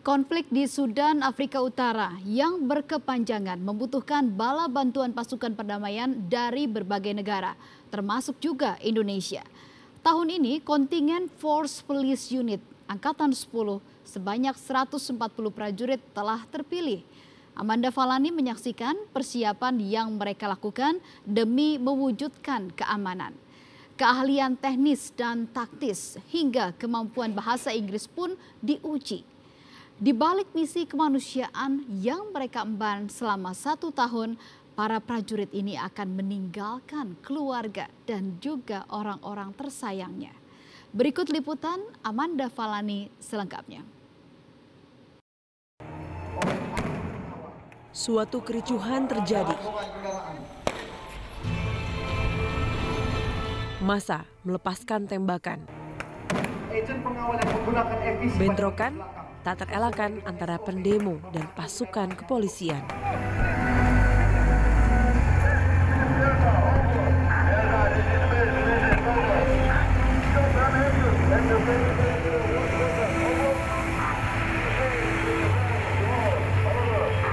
Konflik di Sudan, Afrika Utara yang berkepanjangan membutuhkan bala bantuan pasukan perdamaian dari berbagai negara, termasuk juga Indonesia. Tahun ini kontingen Force Police Unit Angkatan 10 sebanyak 140 prajurit telah terpilih. Amanda Falani menyaksikan persiapan yang mereka lakukan demi mewujudkan keamanan. Keahlian teknis dan taktis hingga kemampuan bahasa Inggris pun diuji. Di balik misi kemanusiaan yang mereka emban selama 1 tahun, para prajurit ini akan meninggalkan keluarga dan juga orang-orang tersayangnya. Berikut liputan Amanda Falani selengkapnya. Suatu kericuhan terjadi. Massa melepaskan tembakan. Bentrokan tak terelakkan antara pendemo dan pasukan kepolisian.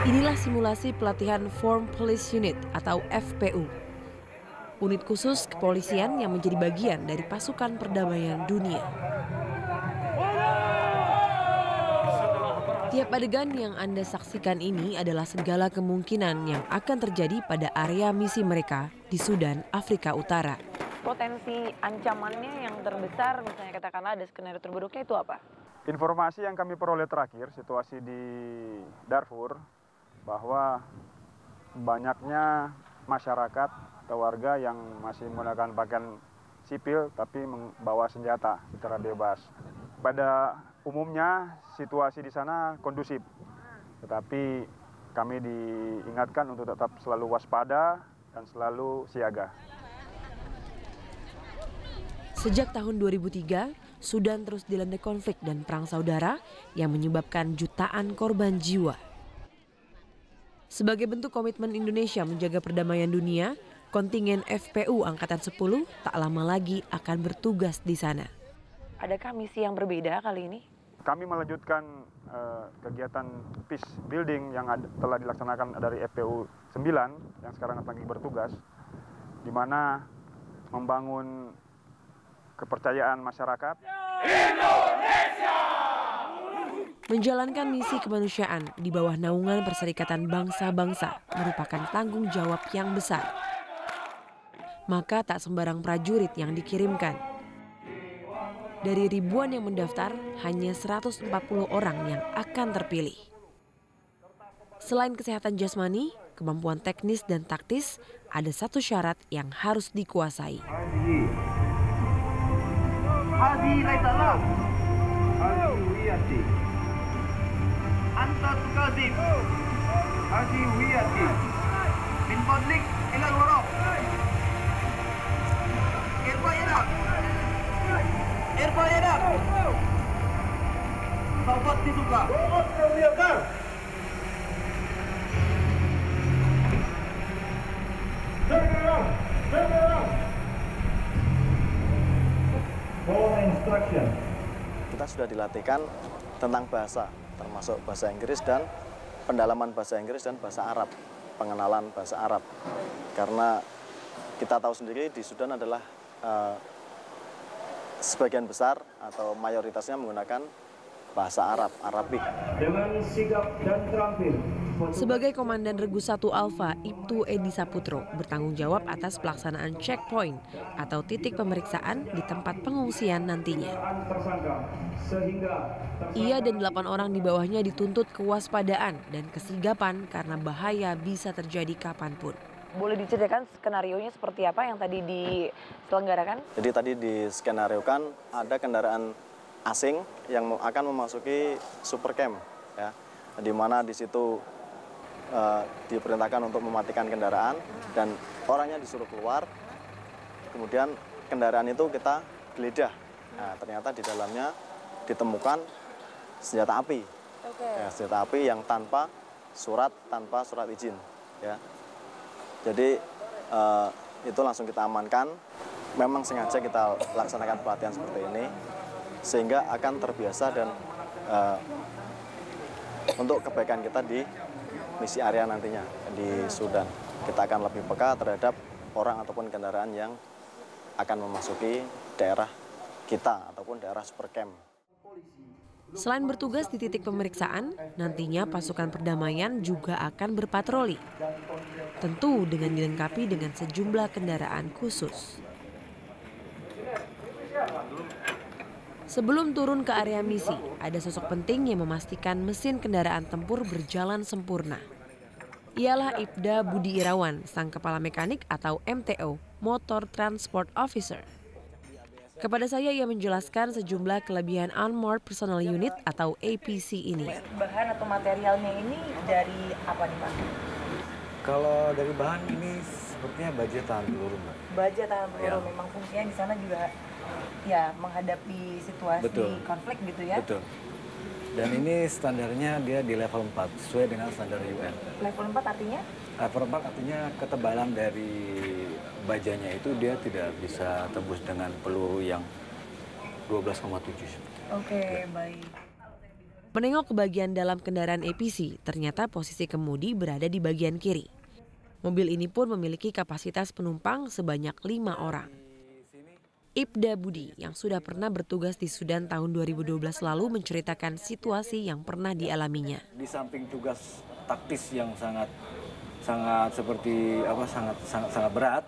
Inilah simulasi pelatihan Force Police Unit atau FPU. Unit khusus kepolisian yang menjadi bagian dari pasukan perdamaian dunia. Tiap adegan yang Anda saksikan ini adalah segala kemungkinan yang akan terjadi pada area misi mereka di Sudan, Afrika Utara. Potensi ancamannya yang terbesar, misalnya katakanlah ada skenario terburuknya, itu apa? Informasi yang kami peroleh terakhir, situasi di Darfur, bahwa banyaknya masyarakat atau warga yang masih menggunakan pakaian sipil tapi membawa senjata secara bebas. Pada umumnya situasi di sana kondusif, tetapi kami diingatkan untuk tetap selalu waspada dan selalu siaga. Sejak tahun 2003, Sudan terus dilanda konflik dan perang saudara yang menyebabkan jutaan korban jiwa. Sebagai bentuk komitmen Indonesia menjaga perdamaian dunia, kontingen FPU Angkatan 10 tak lama lagi akan bertugas di sana. Adakah misi yang berbeda kali ini? Kami melanjutkan kegiatan peace building yang telah dilaksanakan dari FPU 9 yang sekarang lagi bertugas, di mana membangun kepercayaan masyarakat. Indonesia! Menjalankan misi kemanusiaan di bawah naungan Perserikatan Bangsa-Bangsa merupakan tanggung jawab yang besar. Maka tak sembarang prajurit yang dikirimkan. Dari ribuan yang mendaftar, hanya 140 orang yang akan terpilih. Selain kesehatan jasmani, kemampuan teknis dan taktis, ada satu syarat yang harus dikuasai. Kita sudah dilatihkan tentang bahasa, termasuk bahasa Inggris dan pendalaman bahasa Inggris dan bahasa Arab, pengenalan bahasa Arab. Karena kita tahu sendiri di Sudan adalah sebagian besar atau mayoritasnya menggunakan bahasa Arab, Arabik. Dengan sigap dan terampil. Sebagai Komandan Regu 1 Alfa, Ibtu Edi Saputro bertanggung jawab atas pelaksanaan checkpoint atau titik pemeriksaan di tempat pengungsian nantinya. Ia dan 8 orang di bawahnya dituntut kewaspadaan dan kesigapan karena bahaya bisa terjadi kapanpun. Boleh diceritakan skenarionya seperti apa yang tadi diselenggarakan? Jadi tadi diskenariokan ada kendaraan asing yang akan memasuki supercamp, ya, di mana di situ diperintahkan untuk mematikan kendaraan dan orangnya disuruh keluar. Kemudian kendaraan itu kita geledah. Nah, ternyata di dalamnya ditemukan senjata api, ya, senjata api yang tanpa surat izin, ya. Jadi itu langsung kita amankan. Memang sengaja kita laksanakan pelatihan seperti ini sehingga akan terbiasa dan untuk kebaikan kita di misi area nantinya di Sudan. Kita akan lebih peka terhadap orang ataupun kendaraan yang akan memasuki daerah kita ataupun daerah super camp. Selain bertugas di titik pemeriksaan, nantinya pasukan perdamaian juga akan berpatroli. Tentu dengan dilengkapi dengan sejumlah kendaraan khusus. Sebelum turun ke area misi, ada sosok penting yang memastikan mesin kendaraan tempur berjalan sempurna. Ialah Ibda Budi Irawan, sang kepala mekanik atau MTO, Motor Transport Officer. Kepada saya ia menjelaskan sejumlah kelebihan Armored Personnel Unit atau APC ini. Bahan atau materialnya ini dari apa nih Pak? Kalau dari bahan ini sepertinya baja tahan peluru, Mbak. Baja tahan peluru, Ya. memang fungsinya di sana juga ya menghadapi situasi Betul. konflik gitu ya. Betul. Dan ini standarnya dia di level 4, sesuai dengan standar UN. Level 4 artinya? Level 4 artinya ketebalan dari bajanya itu dia tidak bisa tembus dengan peluru yang 12,7. Oke, baik. Menengok ke bagian dalam kendaraan APC, ternyata posisi kemudi berada di bagian kiri. Mobil ini pun memiliki kapasitas penumpang sebanyak 5 orang. Ibda Budi yang sudah pernah bertugas di Sudan tahun 2012 lalu menceritakan situasi yang pernah dialaminya. Di samping tugas taktis yang sangat berat,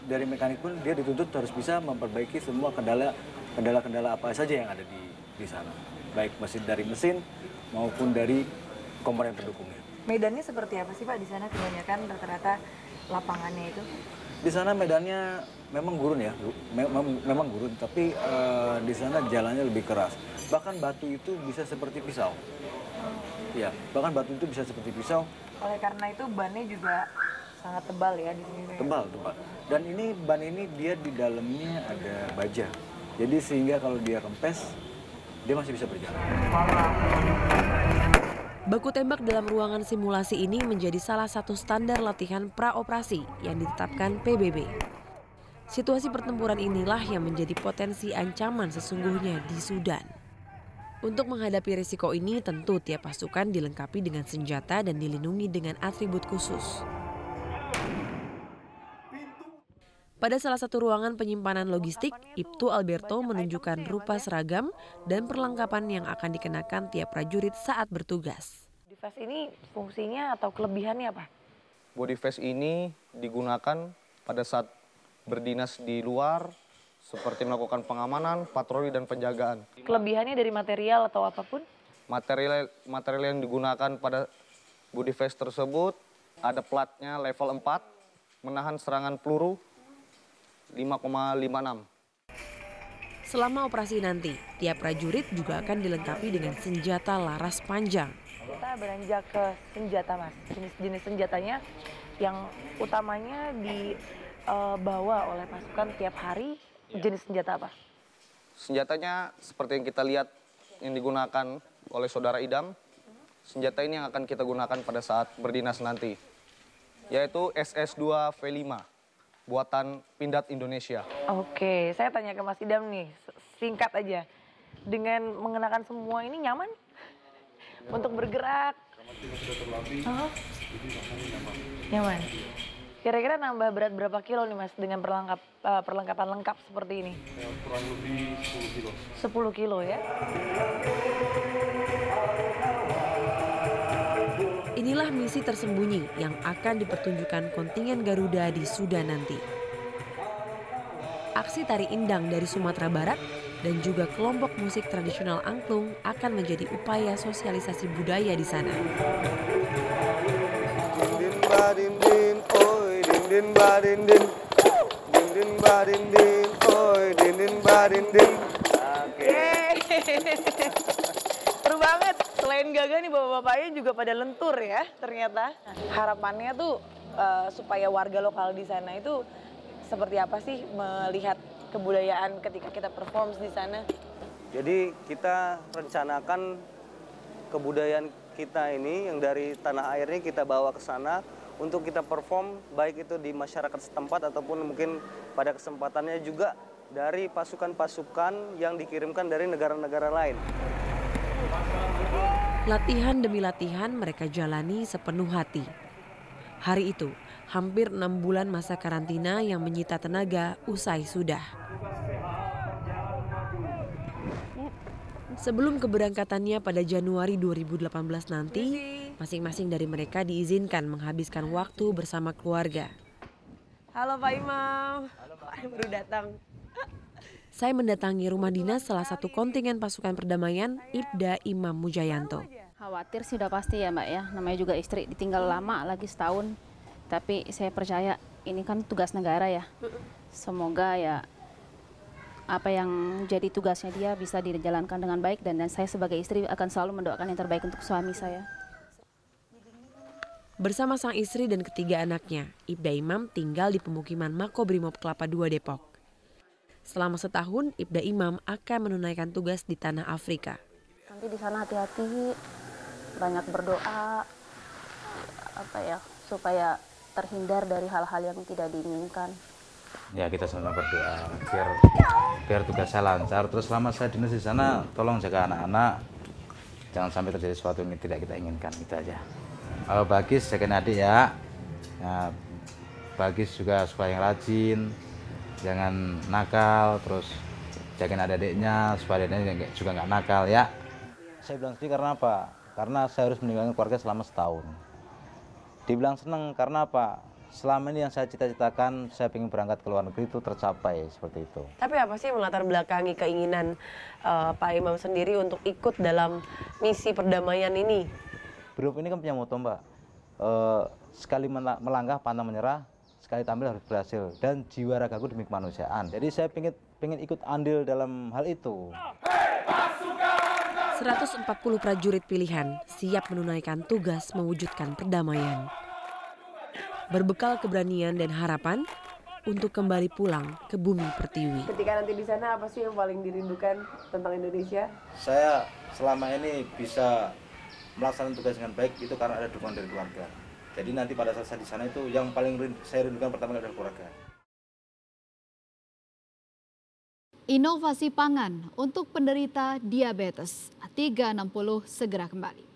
dari mekanik pun dia dituntut harus bisa memperbaiki semua kendala apa saja yang ada di sana. Baik dari mesin maupun dari komponen pendukungnya. Medannya seperti apa sih Pak di sana? Kebanyakan rata-rata lapangannya itu? Di sana medannya memang gurun ya, memang gurun, tapi di sana jalannya lebih keras. Bahkan batu itu bisa seperti pisau. Ya, bahkan batu itu bisa seperti pisau. Oleh karena itu bannya juga sangat tebal ya di sini. Tebal. Dan ini ban ini dia di dalamnya ada baja. Jadi sehingga kalau dia kempes, dia masih bisa berjalan. Baku tembak dalam ruangan simulasi ini menjadi salah satu standar latihan praoperasi yang ditetapkan PBB. Situasi pertempuran inilah yang menjadi potensi ancaman sesungguhnya di Sudan. Untuk menghadapi risiko ini tentu tiap pasukan dilengkapi dengan senjata dan dilindungi dengan atribut khusus. Pada salah satu ruangan penyimpanan logistik, Ibtu Alberto menunjukkan rupa seragam dan perlengkapan yang akan dikenakan tiap prajurit saat bertugas. Body vest ini fungsinya atau kelebihannya apa? Body vest ini digunakan pada saat berdinas di luar, seperti melakukan pengamanan, patroli, dan penjagaan. Kelebihannya dari material atau apapun? Material yang digunakan pada body vest tersebut ada platnya level 4, menahan serangan peluru 5,56. Selama operasi nanti, tiap prajurit juga akan dilengkapi dengan senjata laras panjang. Kita beranjak ke senjata Mas. Jenis-jenis senjatanya yang utamanya dibawa oleh pasukan tiap hari, jenis senjata apa? Senjatanya seperti yang kita lihat yang digunakan oleh Saudara Idam. Senjata ini yang akan kita gunakan pada saat berdinas nanti, yaitu SS2 V5. Buatan Pindad Indonesia. Oke, saya tanya ke Mas Idam nih, singkat aja. Dengan mengenakan semua ini nyaman? Untuk bergerak? Nyaman. Kira-kira nambah berat berapa kilo nih Mas dengan perlengkapan lengkap seperti ini? Kurang lebih 10 kilo. 10 kilo ya? Inilah misi tersembunyi yang akan dipertunjukkan kontingen Garuda di Sudan nanti. Aksi tari indang dari Sumatera Barat dan juga kelompok musik tradisional angklung akan menjadi upaya sosialisasi budaya di sana. Seru banget. Selain gagah nih bapak-bapaknya juga pada lentur ya ternyata. Harapannya tuh supaya warga lokal di sana itu seperti apa sih melihat kebudayaan ketika kita perform di sana? Jadi kita rencanakan kebudayaan kita ini yang dari tanah air ini kita bawa ke sana untuk kita perform baik itu di masyarakat setempat ataupun mungkin pada kesempatannya juga dari pasukan-pasukan yang dikirimkan dari negara-negara lain. Latihan demi latihan mereka jalani sepenuh hati. Hari itu, hampir 6 bulan masa karantina yang menyita tenaga usai sudah. Sebelum keberangkatannya pada Januari 2018 nanti, masing-masing dari mereka diizinkan menghabiskan waktu bersama keluarga. Halo Pak Imam. Halo Pak. Baru datang. Saya mendatangi rumah dinas salah satu kontingen pasukan perdamaian, Ibda Imam Mujayanto. Khawatir sih udah pasti ya Mbak ya, namanya juga istri ditinggal lama lagi setahun. Tapi saya percaya ini kan tugas negara ya. Semoga ya apa yang jadi tugasnya dia bisa dijalankan dengan baik dan saya sebagai istri akan selalu mendoakan yang terbaik untuk suami saya. Bersama sang istri dan ketiga anaknya, Ibda Imam tinggal di pemukiman Makobrimob Kelapa II Depok. Selama setahun, Ibda Imam akan menunaikan tugas di tanah Afrika. Nanti di sana hati-hati, banyak berdoa, supaya terhindar dari hal-hal yang tidak diinginkan. Ya kita sama berdoa biar tugas saya lancar. Terus selama saya dinas di sana, tolong jaga anak-anak, jangan sampai terjadi sesuatu yang tidak kita inginkan, gitu aja. Kalau Bagis jagain adik ya, Bagis juga supaya yang rajin, jangan nakal, terus jagain adik-adiknya supaya adiknya juga nggak nakal ya. Saya bilang sedih karena apa? Karena saya harus meninggalkan keluarga selama setahun. Dibilang senang karena apa? Selama ini yang saya cita-citakan, saya ingin berangkat ke luar negeri itu tercapai seperti itu. Tapi apa sih melatar belakangi keinginan Pak Imam sendiri untuk ikut dalam misi perdamaian ini? Brimob ini kan punya moto Mbak, sekali melangkah pantang menyerah, sekali tampil harus berhasil, dan jiwa ragaku demi kemanusiaan. Jadi saya pengen ikut andil dalam hal itu. 140 prajurit pilihan siap menunaikan tugas mewujudkan perdamaian. Berbekal keberanian dan harapan untuk kembali pulang ke bumi pertiwi. Ketika nanti di sana apa sih yang paling dirindukan tentang Indonesia? Saya selama ini bisa melaksanakan tugas dengan baik itu karena ada dukungan dari keluarga. Jadi nanti pada saat saya di sana itu yang paling saya rindukan pertama adalah keluarga. Inovasi pangan untuk penderita diabetes. 360 segera kembali.